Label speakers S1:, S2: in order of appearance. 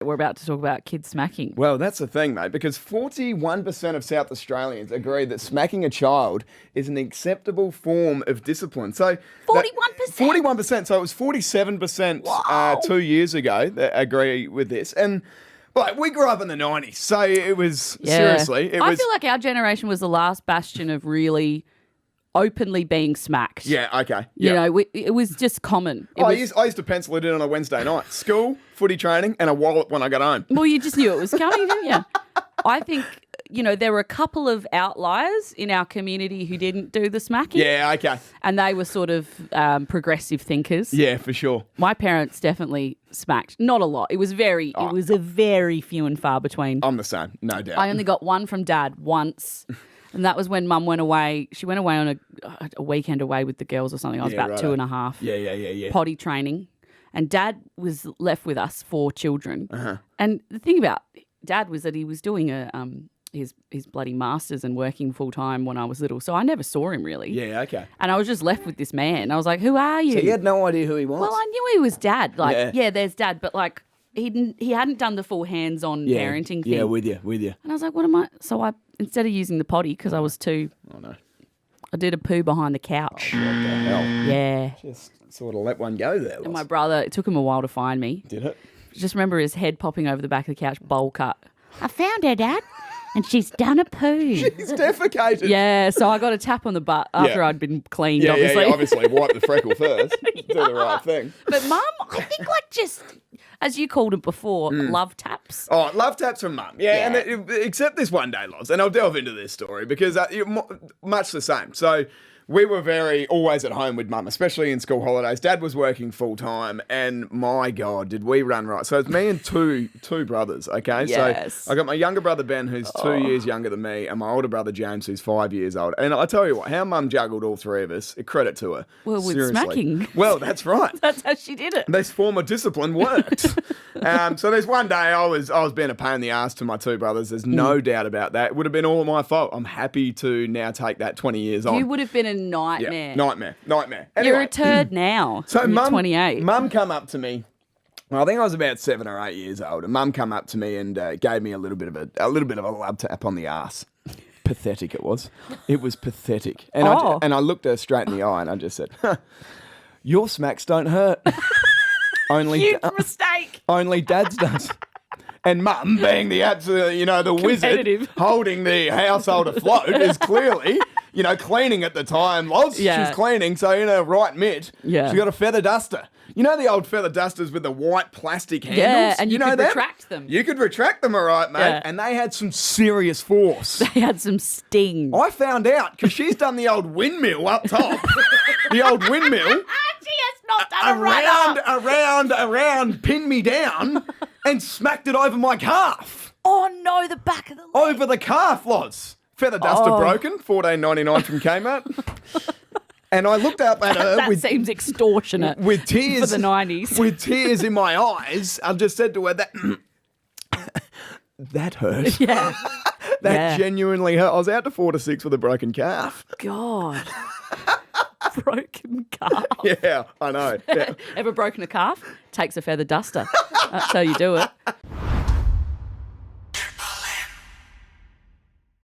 S1: We're about to talk about kids smacking.
S2: Well, that's the thing, mate, because 41% of South Australians agree that smacking a child is an acceptable form of discipline. So
S1: 41%?
S2: 41%. So it was 47% 2 years ago that agree with this. And like, we grew up in the 90s, so it was, seriously.
S1: I feel like our generation was the last bastion of really openly being smacked.
S2: Yeah, okay.
S1: You
S2: Yeah.
S1: know, it was just common.
S2: I used to pencil it in on a Wednesday night. School, footy training, and a wallet when I got home.
S1: Well, you just knew it was coming, didn't you? I think, you know, there were a couple of outliers in our community who didn't do the smacking.
S2: Yeah, okay.
S1: And they were sort of progressive thinkers.
S2: Yeah, for sure.
S1: My parents definitely smacked. Not a lot. It was a very few and far between.
S2: I'm the same, no doubt.
S1: I only got one from Dad once. And that was when Mum went away. She went away on a weekend away with the girls or something. I was about 2.5.
S2: Yeah.
S1: Potty training. And Dad was left with us 4 children.
S2: Uh-huh.
S1: And the thing about Dad was that he was doing his bloody masters and working full time when I was little. So I never saw him really.
S2: Yeah, okay.
S1: And I was just left with this man. I was like, who are you?
S2: So you had no idea who he was?
S1: Well, I knew he was Dad. Like, yeah there's Dad. But like, he hadn't done the full hands-on parenting thing.
S2: Yeah, with you.
S1: And I was like, what am I? So instead of using the potty, because I was 2, I did a poo behind the couch.
S2: Oh, what the hell?
S1: Yeah.
S2: Just sort of let one go there.
S1: And my brother, it took him a while to find me.
S2: Did it?
S1: Just remember his head popping over the back of the couch, bowl cut. I found her, Dad, and she's done a poo.
S2: He's defecated.
S1: Yeah, so I got a tap on the butt after I'd been cleaned, obviously.
S2: Yeah, obviously. Wipe the freckle first. Do the right thing.
S1: But Mum, I think like just, as you called it before, love taps.
S2: Oh, love taps from Mum. Yeah. And except this one day, Loz, and I'll delve into this story because much the same. So we were always at home with Mum, especially in school holidays. Dad was working full time, and my God, did we run right. So it's me and two brothers, okay?
S1: Yes.
S2: So I got my younger brother, Ben, who's 2 years younger than me, and my older brother, James, who's 5 years old. And I tell you what, how Mum juggled all 3 of us, a credit to her.
S1: Well, with
S2: Seriously.
S1: smacking.
S2: Well, that's right.
S1: That's how she did it.
S2: This form of discipline worked. So there's one day I was being a pain in the ass to my 2 brothers. There's no doubt about that. It would have been all my fault. I'm happy to now take that 20 years on.
S1: You would have been a nightmare.
S2: Yeah, nightmare. Anyway,
S1: You're a turd now.
S2: So
S1: You're 28.
S2: Mum come up to me. Well, I think I was about 7 or 8 years old, and Mum come up to me and gave me a little bit of a love tap on the ass. Pathetic it was. It was pathetic. And I looked her straight in the eye and I just said, "Your smacks don't hurt."
S1: Huge mistake.
S2: Only Dad's does. And Mum, being the absolute, the wizard, holding the household afloat, is clearly, cleaning at the time. Loz, she's cleaning, so in her right mitt, she's got a feather duster. You know the old feather dusters with the white plastic handles?
S1: Yeah, and you could
S2: them?
S1: retract them.
S2: You could retract them, all right, mate.
S1: Yeah.
S2: And they had some serious force.
S1: They had some sting.
S2: I found out, because she's done the old windmill up top. The old windmill.
S1: She has not done
S2: around, pinned me down and smacked it over my calf.
S1: Oh, no, the back of the leg.
S2: Over the calf, Loz. Feather duster broken, $14.99 from Kmart. And I looked up at her
S1: that seems extortionate
S2: with tears
S1: for the 90s.
S2: With tears in my eyes. I just said to her that hurt.
S1: Yeah.
S2: That genuinely hurt. I was out to 4 to 6 with a broken calf.
S1: God. Broken calf.
S2: Yeah, I know. Yeah.
S1: Ever broken a calf? Takes a feather duster. That's how you do it.